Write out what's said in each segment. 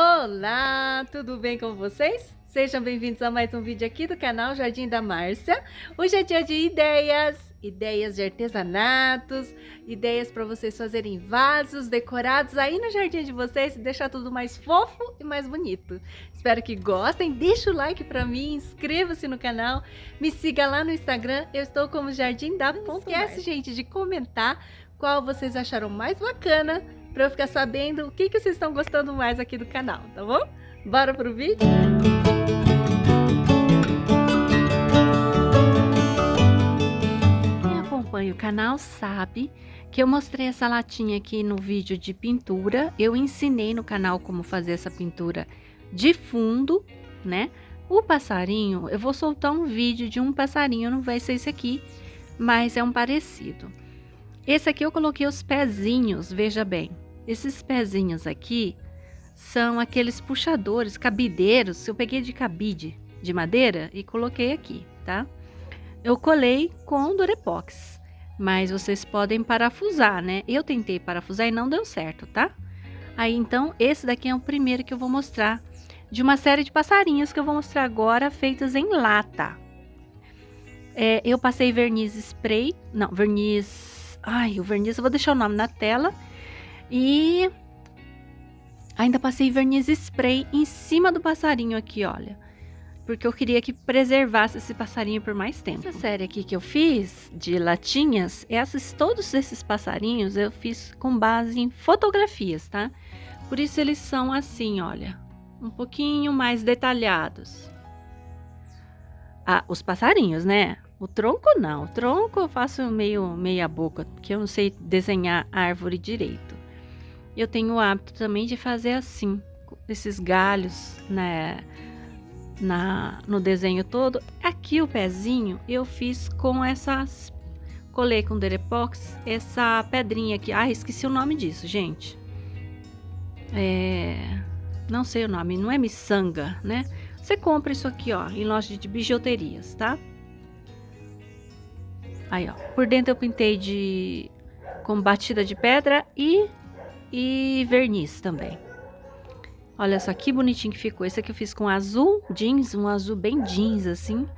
Olá, tudo bem com vocês? Sejam bem-vindos a mais um vídeo aqui do canal Jardim da Márcia. Hoje é dia de ideias de artesanatos, ideias para vocês fazerem vasos decorados aí no jardim de vocês e deixar tudo mais fofo e mais bonito. Espero que gostem, deixa o like para mim, inscreva-se no canal, me siga lá no Instagram, eu estou como Jardim da Não esquece, gente, de comentar qual vocês acharam mais bacana, para eu ficar sabendo o que vocês estão gostando mais aqui do canal, tá bom? Bora pro vídeo? Quem acompanha o canal sabe que eu mostrei essa latinha aqui no vídeo de pintura. Eu ensinei no canal como fazer essa pintura de fundo, né? O passarinho, eu vou soltar um vídeo de um passarinho, não vai ser esse aqui, mas é um parecido. Esse aqui eu coloquei os pezinhos, veja bem. Esses pezinhos aqui são aqueles puxadores, cabideiros. Eu peguei de cabide de madeira e coloquei aqui, tá? Eu colei com Durepox, mas vocês podem parafusar, né? Eu tentei parafusar e não deu certo, tá? Aí então, esse daqui é o primeiro que eu vou mostrar de uma série de passarinhos que eu vou mostrar agora, feitos em lata. Eu passei verniz spray, não, verniz... Ai, o verniz, eu vou deixar o nome na tela. E ainda passei verniz spray em cima do passarinho aqui, olha. Porque eu queria que preservasse esse passarinho por mais tempo. Essa série aqui que eu fiz de latinhas, todos esses passarinhos eu fiz com base em fotografias, tá? Por isso eles são assim, olha, um pouquinho mais detalhados. Ah, os passarinhos, né? O tronco não, o tronco eu faço meia boca, porque eu não sei desenhar árvore direito. Eu tenho o hábito também de fazer assim, esses galhos, né, no desenho todo. Aqui o pezinho eu fiz com colei com Durepox, essa pedrinha aqui. Ah, esqueci o nome disso, gente. Não sei o nome, não é miçanga, né? Você compra isso aqui, ó, em loja de bijuterias, tá? Aí, ó, por dentro eu pintei com batida de pedra e verniz também. Olha só que bonitinho que ficou. Esse aqui eu fiz com azul jeans, um azul bem jeans assim,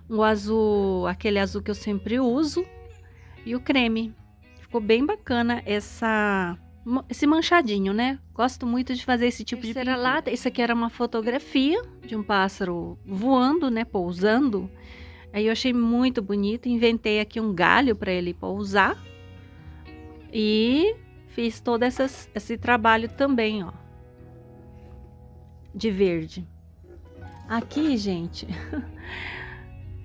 um azul, aquele azul que eu sempre uso, e o creme. Ficou bem bacana esse manchadinho, né? Gosto muito de fazer esse tipo de pintura. Lata, isso aqui era uma fotografia de um pássaro voando, né, pousando. Aí eu achei muito bonito, inventei aqui um galho para ele pousar e fiz todo esse trabalho também, ó, de verde. Aqui, gente,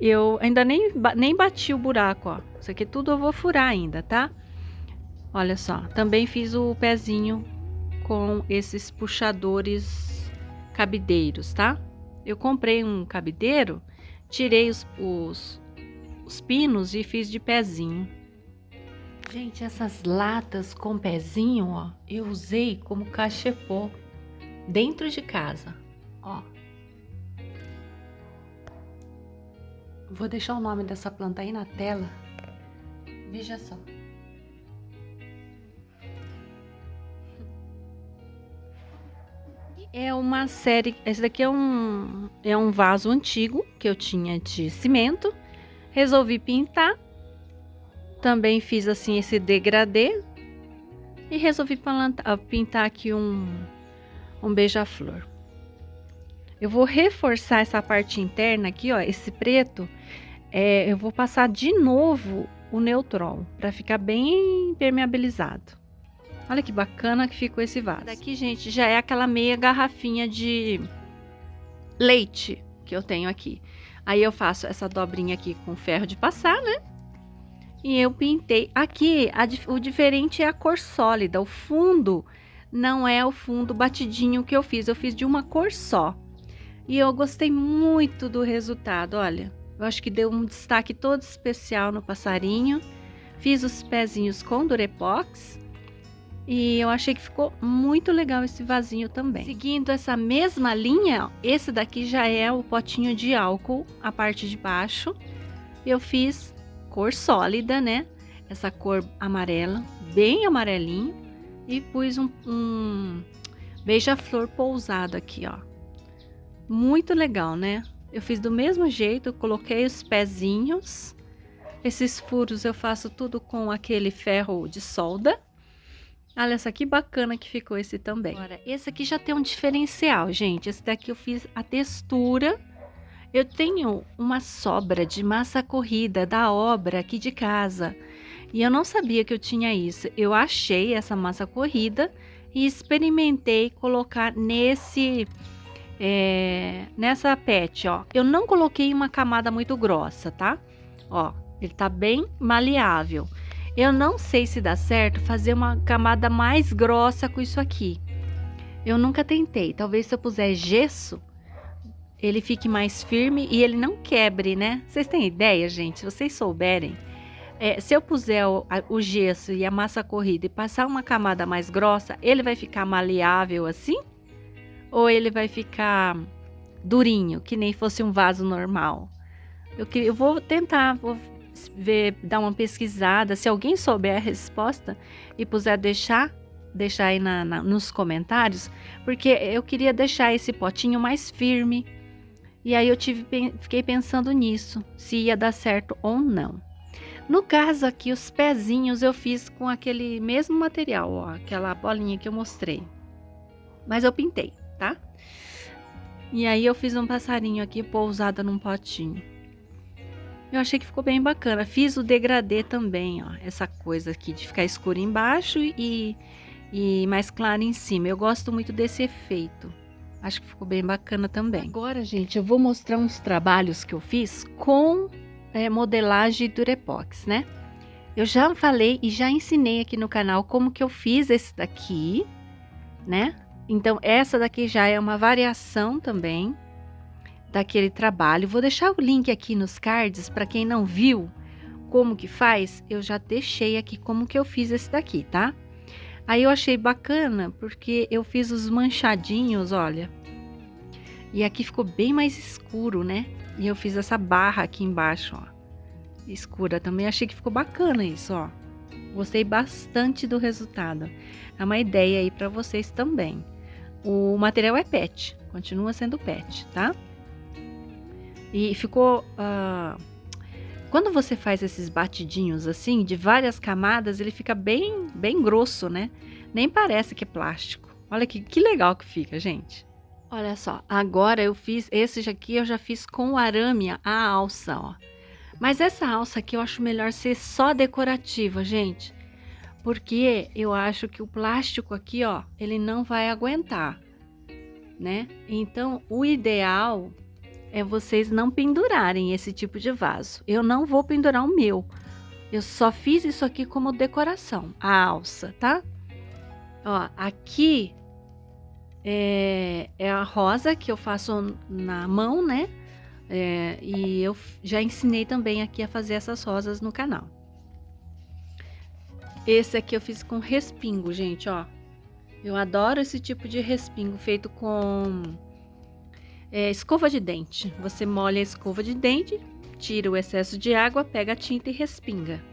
eu ainda nem bati o buraco, ó. Isso aqui tudo eu vou furar ainda, tá? Olha só, também fiz o pezinho com esses puxadores cabideiros, tá? Eu comprei um cabideiro, tirei os pinos e fiz de pezinho. Gente, essas latas com pezinho, ó, eu usei como cachepô dentro de casa, ó. Vou deixar o nome dessa planta aí na tela. Veja só. É uma série, esse daqui é um vaso antigo que eu tinha de cimento. Resolvi pintar. Também fiz assim esse degradê e resolvi pintar aqui um beija-flor. Eu vou reforçar essa parte interna aqui, ó, esse preto. Eu vou passar de novo o Neutron para ficar bem impermeabilizado. Olha que bacana que ficou esse vaso. Daqui, gente, já é aquela meia garrafinha de leite que eu tenho aqui. Aí eu faço essa dobrinha aqui com ferro de passar, né? E eu pintei. Aqui, o diferente é a cor sólida. O fundo não é o fundo batidinho que eu fiz. Eu fiz de uma cor só. E eu gostei muito do resultado, olha. Eu acho que deu um destaque todo especial no passarinho. Fiz os pezinhos com Durepox. E eu achei que ficou muito legal esse vasinho também. Seguindo essa mesma linha, ó, esse daqui já é o potinho de álcool, a parte de baixo. Eu fiz cor sólida, né? Essa cor amarela, bem amarelinho. E pus beija-flor pousado aqui, ó. Muito legal, né? Eu fiz do mesmo jeito, coloquei os pezinhos. Esses furos eu faço tudo com aquele ferro de solda. Olha só que bacana que ficou esse também. Agora, esse aqui já tem um diferencial, gente. Esse daqui eu fiz a textura. Eu tenho uma sobra de massa corrida da obra aqui de casa. E eu não sabia que eu tinha isso. Eu achei essa massa corrida e experimentei colocar nessa pet, ó. Eu não coloquei uma camada muito grossa, tá? Ó, ele tá bem maleável. Eu não sei se dá certo fazer uma camada mais grossa com isso aqui. Eu nunca tentei. Talvez se eu puser gesso, ele fique mais firme e ele não quebre, né? Vocês têm ideia, gente? Se vocês souberem, se eu puser o gesso e a massa corrida e passar uma camada mais grossa, ele vai ficar maleável assim? Ou ele vai ficar durinho, que nem fosse um vaso normal? Eu vou tentar, vou ver, dar uma pesquisada. Se alguém souber a resposta e puder deixar aí nos comentários, porque eu queria deixar esse potinho mais firme. E aí fiquei pensando nisso, se ia dar certo ou não. No caso aqui, os pezinhos eu fiz com aquele mesmo material, ó, aquela bolinha que eu mostrei. Mas eu pintei, tá? E aí eu fiz um passarinho aqui pousado num potinho. Eu achei que ficou bem bacana. Fiz o degradê também, ó, essa coisa aqui de ficar escuro embaixo e mais claro em cima. Eu gosto muito desse efeito. Acho que ficou bem bacana também. Agora, gente, eu vou mostrar uns trabalhos que eu fiz com modelagem Durepox, né? Eu já falei e já ensinei aqui no canal como que eu fiz esse daqui, né? Então, essa daqui já é uma variação também daquele trabalho. Vou deixar o link aqui nos cards para quem não viu como que faz. Eu já deixei aqui como que eu fiz esse daqui, tá? Aí eu achei bacana porque eu fiz os manchadinhos, olha. E aqui ficou bem mais escuro, né? E eu fiz essa barra aqui embaixo, ó. Escura também. Achei que ficou bacana isso, ó. Gostei bastante do resultado. É uma ideia aí para vocês também. O material é PET. Continua sendo PET, tá? E ficou... quando você faz esses batidinhos assim, de várias camadas, ele fica bem grosso, né? Nem parece que é plástico. Olha que legal que fica, gente. Olha só, agora eu fiz, esse aqui eu já fiz com o arame, a alça, ó. Mas essa alça aqui eu acho melhor ser só decorativa, gente. Porque eu acho que o plástico aqui, ó, ele não vai aguentar, né? Então, o ideal é vocês não pendurarem esse tipo de vaso. Eu não vou pendurar o meu. Eu só fiz isso aqui como decoração, a alça, tá? Ó, aqui é a rosa que eu faço na mão, né? E eu já ensinei também aqui a fazer essas rosas no canal. Esse aqui eu fiz com respingo, gente, ó. Eu adoro esse tipo de respingo feito com escova de dente. Você molha a escova de dente, tira o excesso de água, pega a tinta e respinga.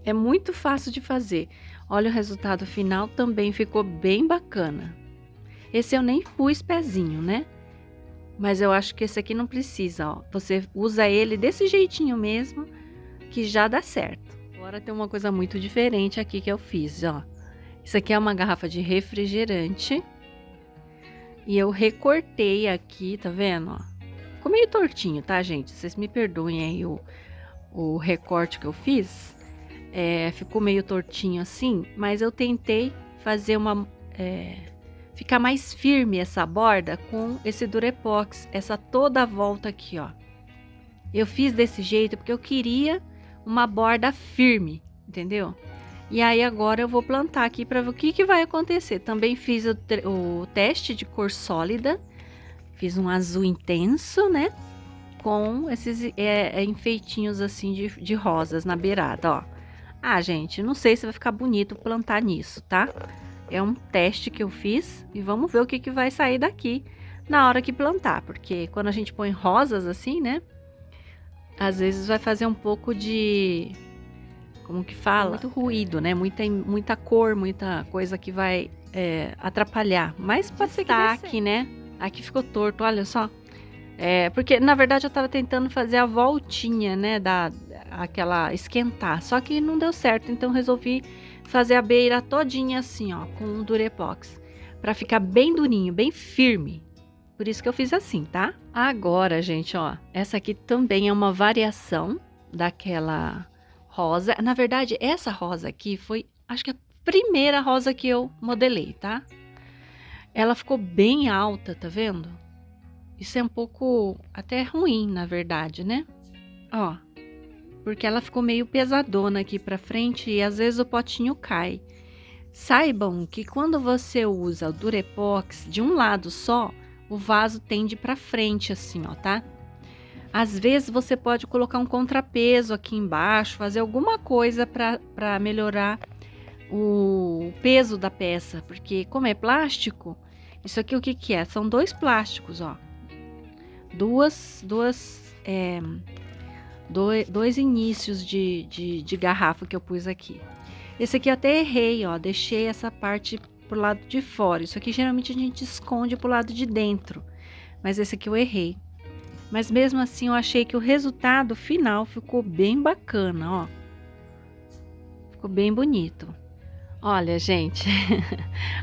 É muito fácil de fazer. Olha o resultado final, também ficou bem bacana. Esse eu nem pus pezinho, né? Mas eu acho que esse aqui não precisa, ó. Você usa ele desse jeitinho mesmo, que já dá certo. Agora tem uma coisa muito diferente aqui que eu fiz, ó. Isso aqui é uma garrafa de refrigerante. E eu recortei aqui, tá vendo, ó? Ficou meio tortinho, tá, gente? Vocês me perdoem aí o recorte que eu fiz. Ficou meio tortinho assim, mas eu tentei fazer ficar mais firme essa borda com esse Durepox, essa toda a volta aqui, ó. Eu fiz desse jeito porque eu queria uma borda firme, entendeu? E aí agora eu vou plantar aqui para ver o que vai acontecer. Também fiz o teste de cor sólida, fiz um azul intenso, né? Com esses enfeitinhos assim de rosas na beirada, ó. Ah, gente, não sei se vai ficar bonito plantar nisso, tá? É um teste que eu fiz e vamos ver o que vai sair daqui na hora que plantar. Porque quando a gente põe rosas assim, né? Às vezes vai fazer um pouco como que fala? Muito ruído, né? Muita cor, muita coisa que vai atrapalhar, mas pra destaque, né? Aqui ficou torto, olha só. Porque na verdade eu tava tentando fazer a voltinha, né, aquela esquentar, só que não deu certo, então resolvi fazer a beira todinha assim, ó, com um Durepox, pra ficar bem durinho, bem firme. Por isso que eu fiz assim, tá? Agora, gente, ó, essa aqui também é uma variação daquela rosa. Na verdade, essa rosa aqui foi, acho que a primeira rosa que eu modelei, tá? Ela ficou bem alta, tá vendo? Isso é um pouco até ruim, na verdade, né? Ó, porque ela ficou meio pesadona aqui pra frente e às vezes o potinho cai. Saibam que quando você usa o Durepox de um lado só, o vaso tende pra frente assim, ó, tá? Às vezes você pode colocar um contrapeso aqui embaixo, fazer alguma coisa pra melhorar o peso da peça, porque como é plástico, isso aqui o que que é? São dois plásticos, ó. Dois inícios de garrafa que eu pus aqui. Esse aqui eu até errei, ó, deixei essa parte pro lado de fora. Isso aqui geralmente a gente esconde pro lado de dentro, mas esse aqui eu errei. Mas mesmo assim eu achei que o resultado final ficou bem bacana, ó. Ficou bem bonito. Olha, gente,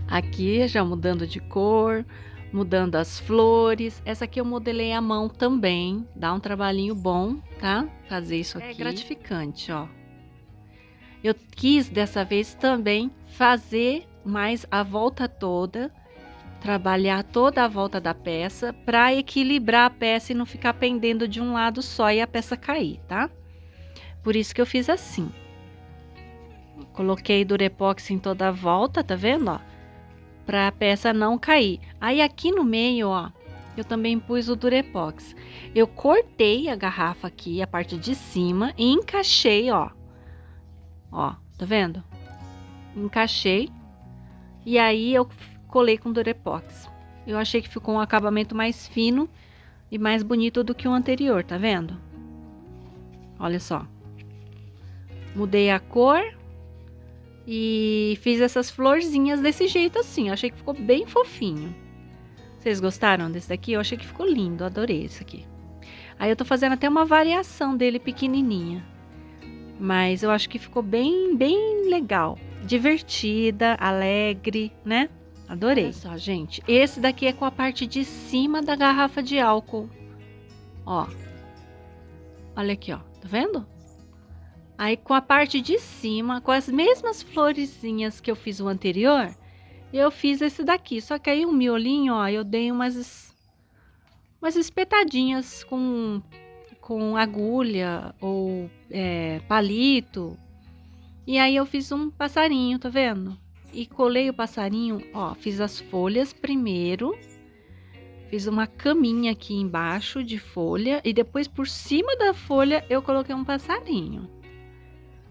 aqui já mudando de cor, mudando as flores. Essa aqui eu modelei à mão também, dá um trabalhinho bom, tá? Fazer isso aqui. É gratificante, ó. Eu quis dessa vez também fazer mais a volta toda, trabalhar toda a volta da peça para equilibrar a peça e não ficar pendendo de um lado só e a peça cair, tá? Por isso que eu fiz assim. Coloquei Durepox em toda a volta, tá vendo, ó? Pra peça não cair. Aí aqui no meio, ó, eu também pus o Durepox. Eu cortei a garrafa aqui, a parte de cima, e encaixei, ó. Ó, tá vendo? Encaixei. E aí eu colei com Durepox. Eu achei que ficou um acabamento mais fino e mais bonito do que o anterior, tá vendo? Olha só. Mudei a cor. E fiz essas florzinhas desse jeito assim. Eu achei que ficou bem fofinho. Vocês gostaram desse daqui? Eu achei que ficou lindo. Adorei esse aqui. Aí eu tô fazendo até uma variação dele pequenininha. Mas eu acho que ficou bem legal. Divertida, alegre, né? Adorei. Olha só, gente. Esse daqui é com a parte de cima da garrafa de álcool. Ó. Olha aqui, ó. Tá vendo? Aí com a parte de cima, com as mesmas florezinhas que eu fiz o anterior, eu fiz esse daqui. Só que aí o miolinho, ó, eu dei umas espetadinhas com agulha ou palito. E aí eu fiz um passarinho, tá vendo? E colei o passarinho, ó, fiz as folhas primeiro. Fiz uma caminha aqui embaixo de folha e depois por cima da folha eu coloquei um passarinho.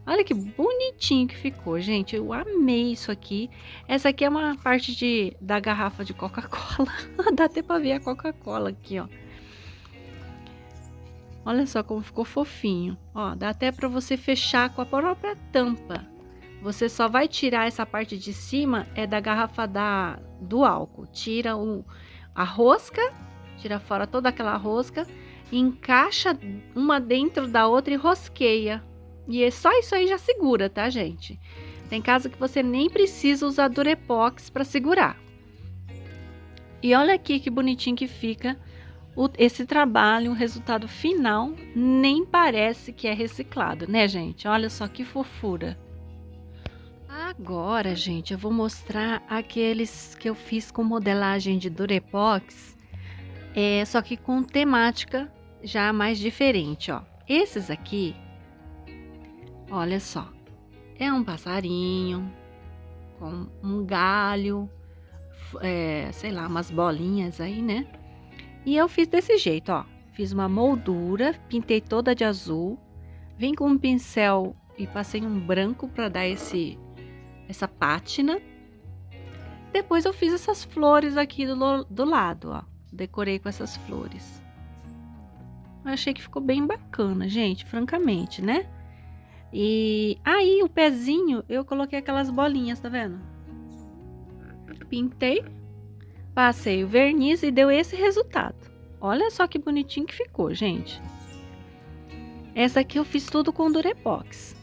Olha que bonitinho que ficou, gente. Eu amei isso aqui. Essa aqui é uma parte da garrafa de Coca-Cola. Dá até pra ver a Coca-Cola aqui, ó. Olha só como ficou fofinho. Ó, dá até pra você fechar com a própria tampa. Você só vai tirar essa parte de cima, é da garrafa do álcool. Tira a rosca, tira fora toda aquela rosca, encaixa uma dentro da outra e rosqueia. E é só isso aí já segura, tá, gente? Tem caso que você nem precisa usar Durepox para segurar. E olha aqui que bonitinho que fica esse trabalho, o resultado final nem parece que é reciclado, né, gente? Olha só que fofura. Agora, gente, eu vou mostrar aqueles que eu fiz com modelagem de Durepox, só que com temática já mais diferente, ó. Esses aqui, olha só, é um passarinho com um galho, sei lá, umas bolinhas aí, né? E eu fiz desse jeito, ó. Fiz uma moldura, pintei toda de azul, vim com um pincel e passei um branco para dar essa pátina. Depois eu fiz essas flores aqui do lado, ó. Decorei com essas flores. Eu achei que ficou bem bacana, gente, francamente, né? E aí o pezinho eu coloquei aquelas bolinhas, tá vendo? Pintei, passei o verniz e deu esse resultado. Olha só que bonitinho que ficou, gente. Essa aqui eu fiz tudo com Durepox.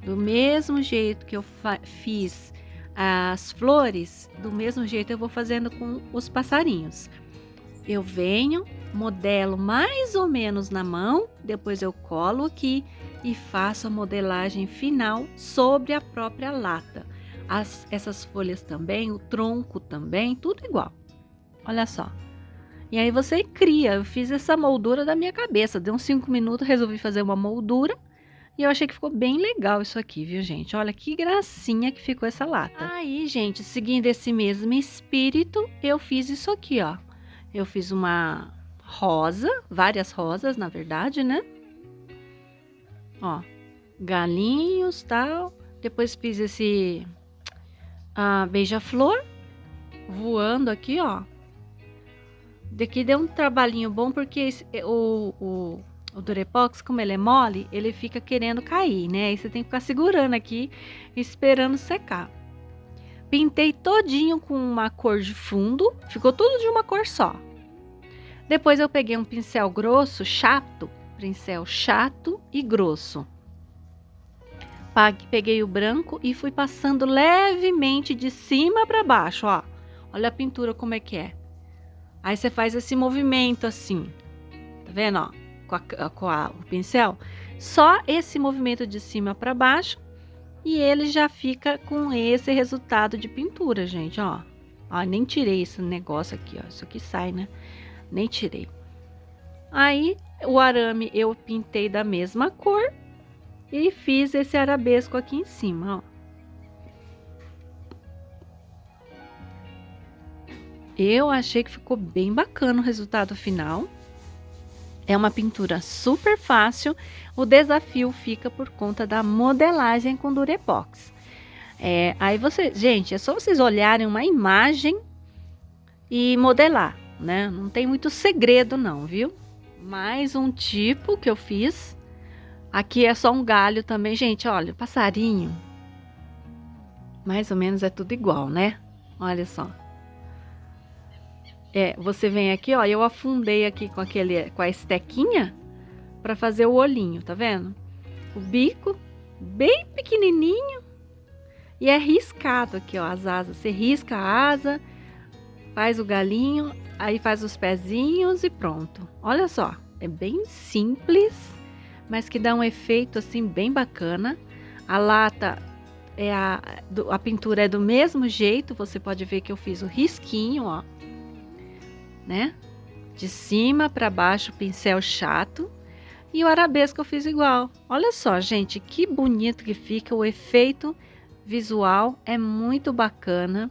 Do mesmo jeito que eu fiz as flores, do mesmo jeito eu vou fazendo com os passarinhos. Eu venho, modelo mais ou menos na mão, depois eu colo aqui e faço a modelagem final sobre a própria lata. Essas folhas também, o tronco também, tudo igual. Olha só. E aí você cria, eu fiz essa moldura da minha cabeça, deu uns 5 minutos, resolvi fazer uma moldura. E eu achei que ficou bem legal isso aqui, viu, gente? Olha que gracinha que ficou essa lata. Aí, gente, seguindo esse mesmo espírito, eu fiz isso aqui, ó. Eu fiz uma rosa, várias rosas, na verdade, né? Ó, galinhos, tal. Depois fiz esse beija-flor voando aqui, ó. Daqui deu um trabalhinho bom porque o Durepox, como ele é mole, ele fica querendo cair, né? Aí você tem que ficar segurando aqui, esperando secar. Pintei todinho com uma cor de fundo, ficou tudo de uma cor só. Depois eu peguei um pincel grosso, pincel chato e grosso. Peguei o branco e fui passando levemente de cima para baixo, ó. Olha a pintura como é que é. Aí você faz esse movimento assim, tá vendo, ó? O pincel, só esse movimento de cima para baixo e ele já fica com esse resultado de pintura, gente, ó. Ó, nem tirei esse negócio aqui, ó. Isso aqui sai, né? Nem tirei. Aí o arame eu pintei da mesma cor e fiz esse arabesco aqui em cima, ó. Eu achei que ficou bem bacana o resultado final. É uma pintura super fácil, o desafio fica por conta da modelagem com Durepox. Aí gente, é só vocês olharem uma imagem e modelar, né? Não tem muito segredo não, viu? Mais um tipo que eu fiz. Aqui é só um galho também, gente, olha, passarinho. Mais ou menos é tudo igual, né? Olha só. Você vem aqui, ó, eu afundei aqui com a estequinha para fazer o olhinho, tá vendo? O bico bem pequenininho e é riscado aqui, ó, as asas. Você risca a asa, faz o galinho, aí faz os pezinhos e pronto. Olha só, é bem simples, mas que dá um efeito assim bem bacana. A lata a pintura é do mesmo jeito, você pode ver que eu fiz o risquinho, ó. Né? De cima para baixo, pincel chato. E o arabesco eu fiz igual. Olha só, gente, que bonito que fica. O efeito visual é muito bacana.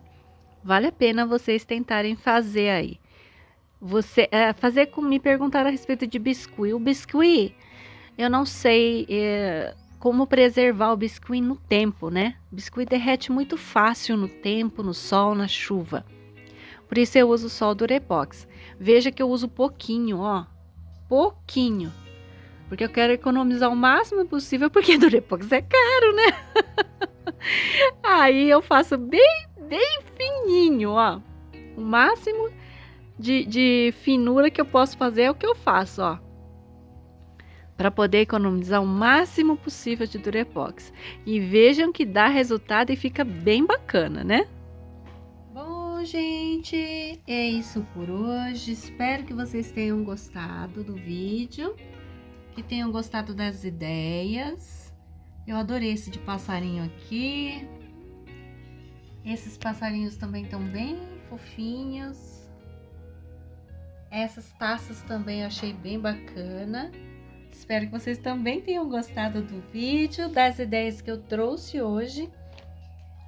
Vale a pena vocês tentarem fazer aí. Me perguntaram a respeito de biscuit. O biscuit, eu não sei como preservar o biscuit no tempo, né? O biscuit derrete muito fácil no tempo, no sol, na chuva. Por isso eu uso só o Durepox. Veja que eu uso pouquinho, ó. Pouquinho. Porque eu quero economizar o máximo possível, porque Durepox é caro, né? Aí eu faço bem fininho, ó. O máximo de finura que eu posso fazer é o que eu faço, ó. Para poder economizar o máximo possível de Durepox. E vejam que dá resultado e fica bem bacana, né? Bom, gente, é isso por hoje. Espero que vocês tenham gostado do vídeo, que tenham gostado das ideias. Eu adorei esse de passarinho aqui. Esses passarinhos também estão bem fofinhos. Essas taças também eu achei bem bacana. Espero que vocês também tenham gostado do vídeo, das ideias que eu trouxe hoje.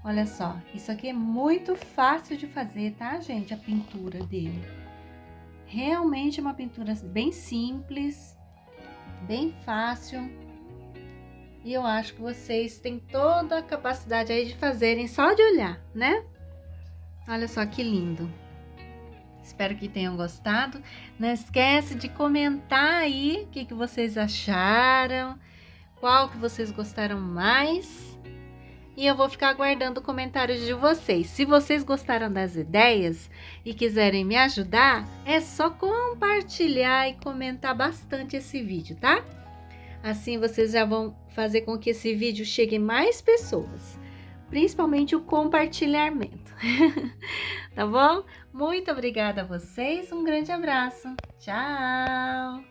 Olha só, isso aqui é muito fácil de fazer, tá, gente? A pintura dele. Realmente é uma pintura bem simples, bem fácil. E eu acho que vocês têm toda a capacidade aí de fazerem só de olhar, né? Olha só que lindo. Espero que tenham gostado. Não esquece de comentar aí o que vocês acharam, qual que vocês gostaram mais. e eu vou ficar aguardando comentários de vocês. Se vocês gostaram das ideias e quiserem me ajudar, é só compartilhar e comentar bastante esse vídeo, tá? Assim vocês já vão fazer com que esse vídeo chegue mais pessoas, principalmente o compartilhamento. Tá bom? Muito obrigada a vocês, um grande abraço. Tchau!